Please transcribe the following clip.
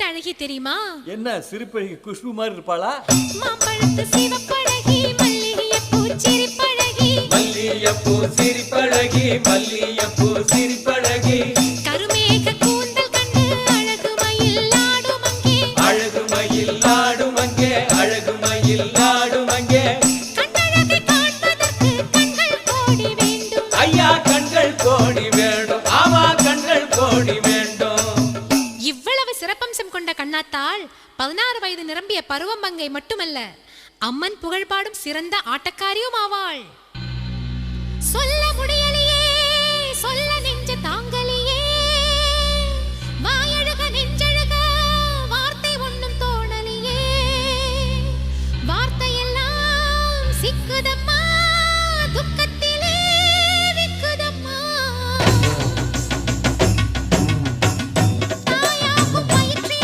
அழகி தெரியுமா? என்ன சிரிப்பழகி குஷ்பு மாதிரி இருப்பாளா? மாம்பழத்து சிவப்பழகி மல்லிகைப்பூ சிரிப்பழகி மல்லிகைப்பூ சிரிப்பழகி மல்லிகைப்பூ சிரிப்பழகி கருமேக கூந்தல் கண்டு அழகு மயில் ஆடும் அங்கே அழகு மயில் ஆடும் அங்கே அழகு மயில் ஆடும் அங்கே கண்ணழகை காண்பதற்கு கண்கள் கோடி வேண்டும் ஐயா கண்கள் கோடி வேண்டும் ஆமா கண்கள் கோடி வேண்டும். இவ்வளவு சிறப்பம்சம் கொண்ட கண்ணாத்தாள் 16 வயது நிரம்பிய பருவமங்கை மட்டுமல்ல, அம்மன் புகழ்பாடும் சிறந்த ஆட்டக்காரியும் ஆவாள். சொல்ல முடிய